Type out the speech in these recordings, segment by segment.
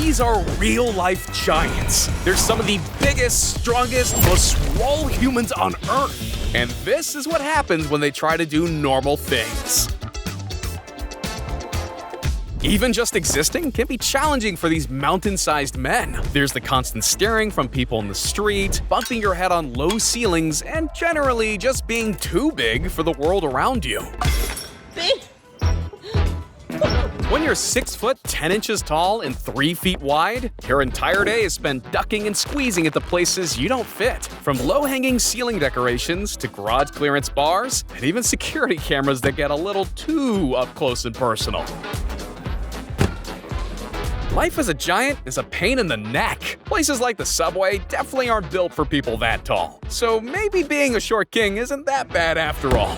These are real-life giants. They're some of the biggest, strongest, most swole humans on Earth. And this is what happens when they try to do normal things. Even just existing can be challenging for these mountain-sized men. There's the constant staring from people in the street, bumping your head on low ceilings, and generally just being too big for the world around you. When you're 6 foot 10 inches tall and 3 feet wide, your entire day is spent ducking and squeezing into places you don't fit. From low-hanging ceiling decorations to garage clearance bars, and even security cameras that get a little too up close and personal. Life as a giant is a pain in the neck. Places like the subway definitely aren't built for people that tall. So maybe being a short king isn't that bad after all.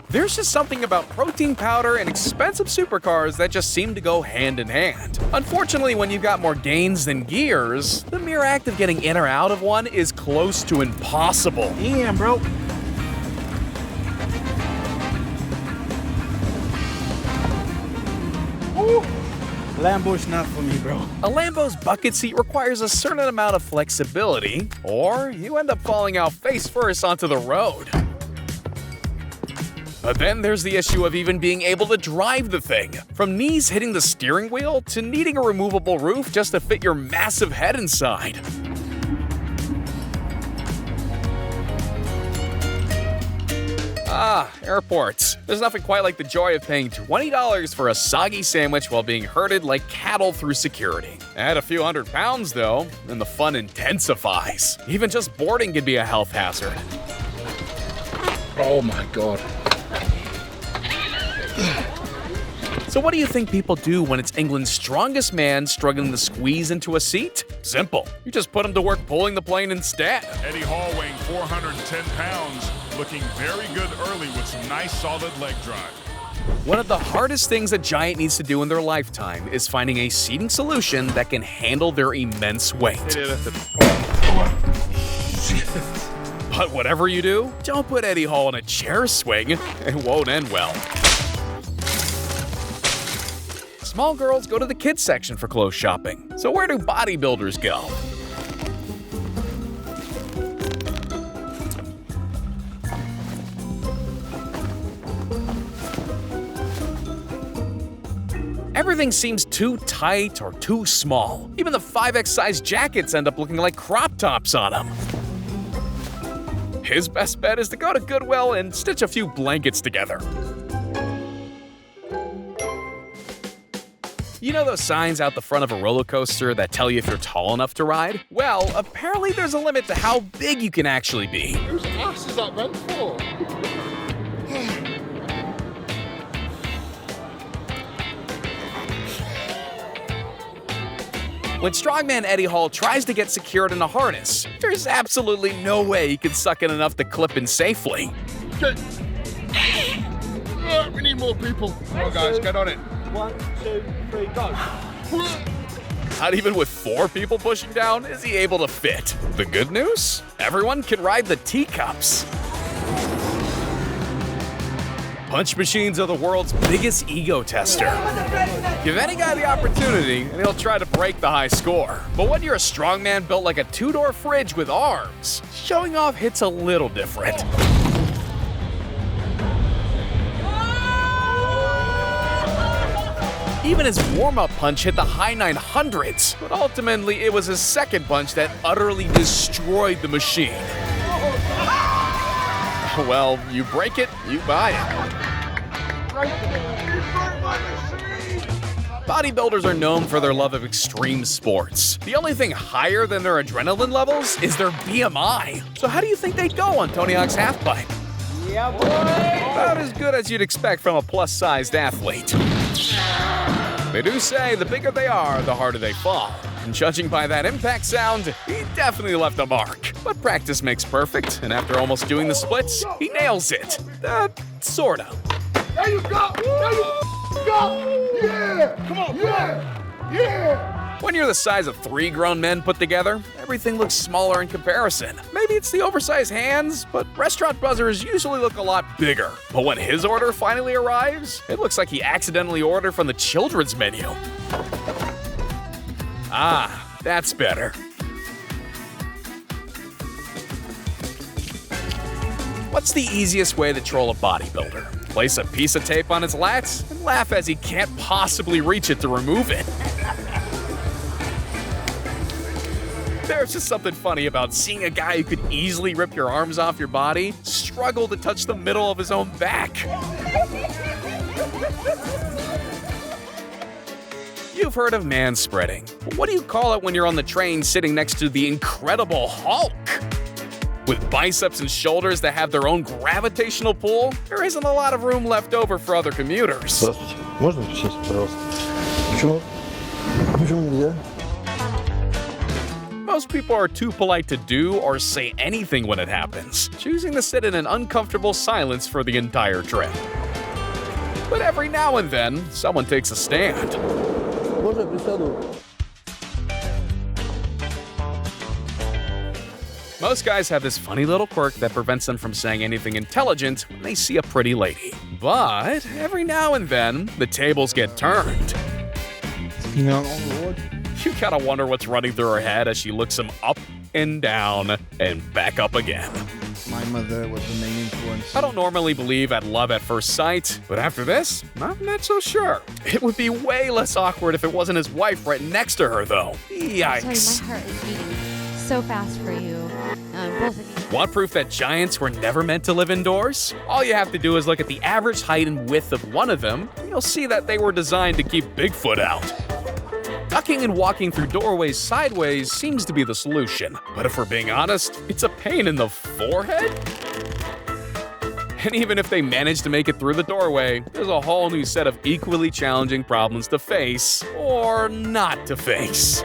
There's just something about protein powder and expensive supercars that just seem to go hand in hand. Unfortunately, when you've got more gains than gears, the mere act of getting in or out of one is close to impossible. Damn, bro. Lambo's not for me, bro. A Lambo's bucket seat requires a certain amount of flexibility, or you end up falling out face first onto the road. But then there's the issue of even being able to drive the thing. From knees hitting the steering wheel to needing a removable roof just to fit your massive head inside. Ah, airports. There's nothing quite like the joy of paying $20 for a soggy sandwich while being herded like cattle through security. Add a few £100 though, and the fun intensifies. Even just boarding can be a health hazard. Oh my god. So what do you think people do when it's England's strongest man struggling to squeeze into a seat? Simple. You just put him to work pulling the plane instead. Eddie Hall weighing 410 pounds, looking very good early with some nice solid leg drive. One of the hardest things a giant needs to do in their lifetime is finding a seating solution that can handle their immense weight. But whatever you do, don't put Eddie Hall in a chair swing. It won't end well. Small girls go to the kids section for clothes shopping. So where do bodybuilders go? Everything seems too tight or too small. Even the 5X size jackets end up looking like crop tops on him. His best bet is to go to Goodwill and stitch a few blankets together. You know those signs out the front of a roller coaster that tell you if you're tall enough to ride? Well, apparently there's a limit to how big you can actually be. Whose ass is that meant for? When strongman Eddie Hall tries to get secured in a harness, there's absolutely no way he can suck in enough to clip in safely. Okay. We need more people. Come on, guys, get on it. 1, 2, 3, go. Not even with 4 people pushing down is he able to fit. The good news? Everyone can ride the teacups. Punch machines are the world's biggest ego tester. Give any guy the opportunity, and he'll try to break the high score. But when you're a strongman built like a 2-door fridge with arms, showing off hits a little different. Even his warm-up punch hit the high 900s, but ultimately it was his second punch that utterly destroyed the machine. Well, you break it, you buy it. Bodybuilders are known for their love of extreme sports. The only thing higher than their adrenaline levels is their BMI. So how do you think they'd go on Tony Hawk's half-pipe? Yeah, boy. About as good as you'd expect from a plus-sized athlete. They do say the bigger they are, the harder they fall. And judging by that impact sound, he definitely left a mark. But practice makes perfect, and after almost doing the splits, he nails it. Sorta. There you go! There you go! Yeah! Come on, yeah! Yeah! When you're the size of 3 grown men put together, everything looks smaller in comparison. Maybe it's the oversized hands, but restaurant buzzers usually look a lot bigger. But when his order finally arrives, it looks like he accidentally ordered from the children's menu. Ah, that's better. What's the easiest way to troll a bodybuilder? Place a piece of tape on his lats and laugh as he can't possibly reach it to remove it. There's just something funny about seeing a guy who could easily rip your arms off your body struggle to touch the middle of his own back. You've heard of manspreading. What do you call it when you're on the train sitting next to the Incredible Hulk? With biceps and shoulders that have their own gravitational pull, there isn't a lot of room left over for other commuters. Здравствуйте. Можно сесть, пожалуйста? Почему? Почему нельзя? Most people are too polite to do or say anything when it happens, choosing to sit in an uncomfortable silence for the entire trip. But every now and then, someone takes a stand. Можно я присяду? Most guys have this funny little quirk that prevents them from saying anything intelligent when they see a pretty lady. But every now and then, the tables get turned. You know, on the road. You gotta wonder what's running through her head as she looks him up and down and back up again. My mother was the main influence. I don't normally believe at love at first sight, but after this, I'm not so sure. It would be way less awkward if it wasn't his wife right next to her, though. Yikes. Sorry, my heart is beating so fast for you. Both of you. Want proof that giants were never meant to live indoors? All you have to do is look at the average height and width of one of them, and you'll see that they were designed to keep Bigfoot out. Ducking and walking through doorways sideways seems to be the solution, but if we're being honest, it's a pain in the forehead. And even if they manage to make it through the doorway, there's a whole new set of equally challenging problems to face, or not to face.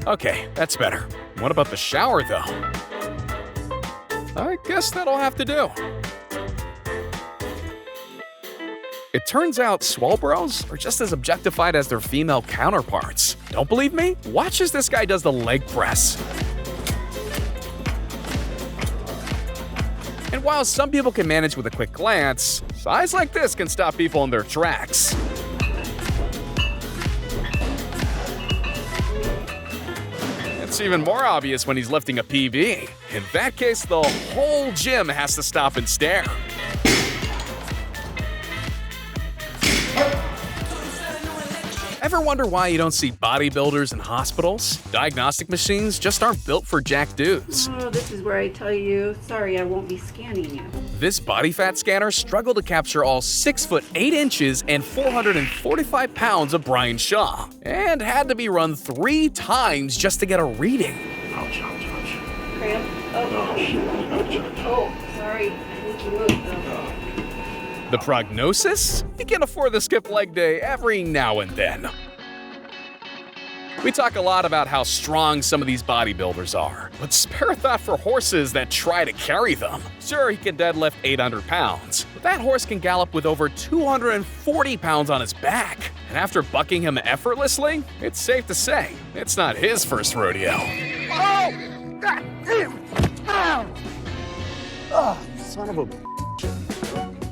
Okay, that's better. What about the shower, though? I guess that'll have to do. It turns out swole bros are just as objectified as their female counterparts. Don't believe me? Watch as this guy does the leg press. And while some people can manage with a quick glance, size like this can stop people in their tracks. It's even more obvious when he's lifting a PB. In that case, the whole gym has to stop and stare. Ever wonder why you don't see bodybuilders in hospitals? Diagnostic machines just aren't built for jack dudes. Oh, this is where I tell you, sorry, I won't be scanning you. This body fat scanner struggled to capture all 6 foot 8 inches and 445 pounds of Brian Shaw, and had to be run 3 times just to get a reading. Ouch, ouch, ouch. Cramp? Oh, gosh. Oh, sorry. I need to move, though. The prognosis? You can afford to skip leg day every now and then. We talk a lot about how strong some of these bodybuilders are, but spare a thought for horses that try to carry them. Sure, he can deadlift 800 pounds, but that horse can gallop with over 240 pounds on his back. And after bucking him effortlessly, it's safe to say it's not his first rodeo. Oh! God damn! Ow! Oh, son of a...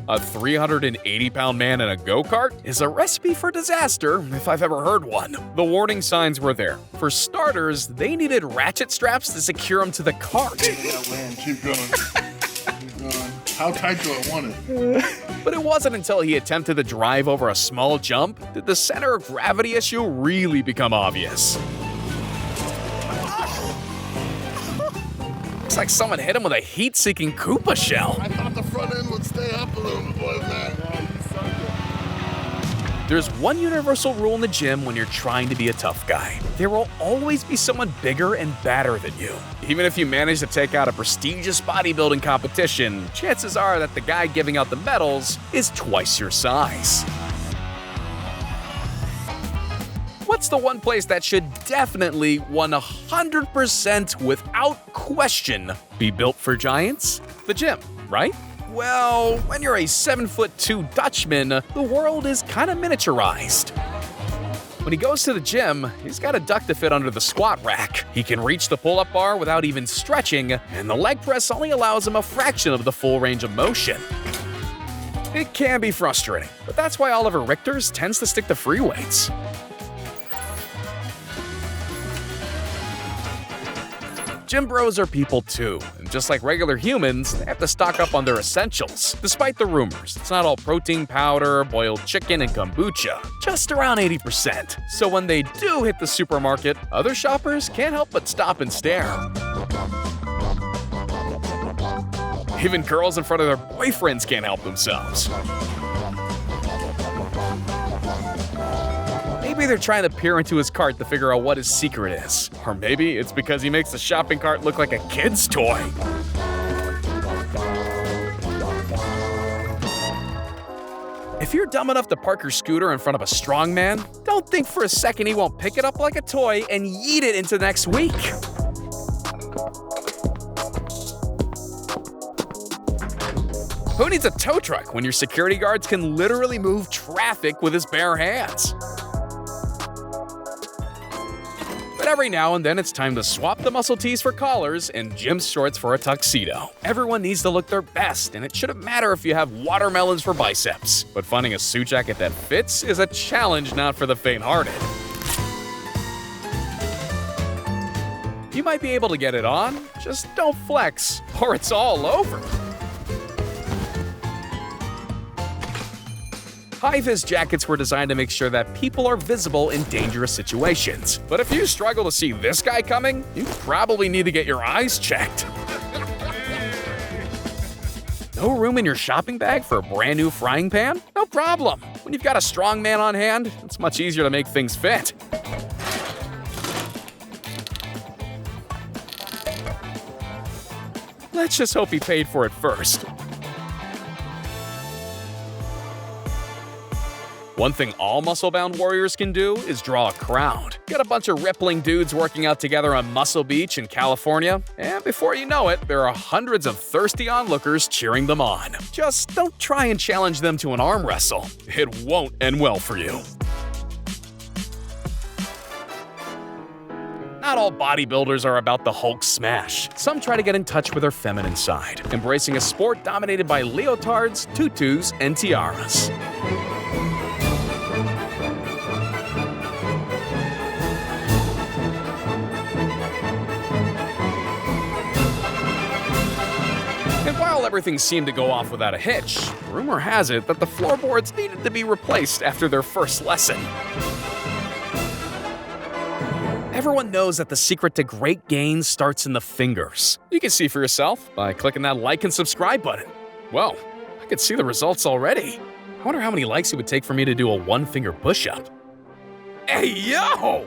A 380-pound man in a go-kart is a recipe for disaster if I've ever heard one. The warning signs were there. For starters, they needed ratchet straps to secure him to the cart. Keep going. Keep going. How tight do I want it? But it wasn't until he attempted to drive over a small jump that the center of gravity issue really become obvious. Looks like someone hit him with a heat-seeking Koopa shell. I thought the front end would stay up a little bit more than that. There's one universal rule in the gym when you're trying to be a tough guy. There will always be someone bigger and badder than you. Even if you manage to take out a prestigious bodybuilding competition, chances are that the guy giving out the medals is twice your size. What's the one place that should definitely 100% without question be built for giants? The gym, right? Well, when you're a 7'2" Dutchman, the world is kind of miniaturized. When he goes to the gym, he's got a duck to fit under the squat rack. He can reach the pull-up bar without even stretching, and the leg press only allows him a fraction of the full range of motion. It can be frustrating, but that's why Oliver Richters tends to stick to free weights. Gym bros are people too, and just like regular humans, they have to stock up on their essentials. Despite the rumors, it's not all protein powder, boiled chicken, and kombucha, just around 80%. So when they do hit the supermarket, other shoppers can't help but stop and stare. Even girls in front of their boyfriends can't help themselves. Maybe they're trying to peer into his cart to figure out what his secret is. Or maybe it's because he makes the shopping cart look like a kid's toy. If you're dumb enough to park your scooter in front of a strong man, don't think for a second he won't pick it up like a toy and yeet it into next week. Who needs a tow truck when your security guards can literally move traffic with his bare hands? But every now and then it's time to swap the muscle tees for collars and gym shorts for a tuxedo. Everyone needs to look their best, and it shouldn't matter if you have watermelons for biceps. But finding a suit jacket that fits is a challenge not for the faint-hearted. You might be able to get it on, just don't flex, or it's all over. High-vis jackets were designed to make sure that people are visible in dangerous situations. But if you struggle to see this guy coming, you probably need to get your eyes checked. No room in your shopping bag for a brand new frying pan? No problem. When you've got a strong man on hand, it's much easier to make things fit. Let's just hope he paid for it first. One thing all muscle-bound warriors can do is draw a crowd. Get a bunch of rippling dudes working out together on Muscle Beach in California, and before you know it, there are hundreds of thirsty onlookers cheering them on. Just don't try and challenge them to an arm wrestle. It won't end well for you. Not all bodybuilders are about the Hulk smash. Some try to get in touch with their feminine side, embracing a sport dominated by leotards, tutus, and tiaras. And while everything seemed to go off without a hitch, rumor has it that the floorboards needed to be replaced after their first lesson. Everyone knows that the secret to great gains starts in the fingers. You can see for yourself by clicking that like and subscribe button. Well, I could see the results already. I wonder how many likes it would take for me to do a one-finger push-up. Hey, yo!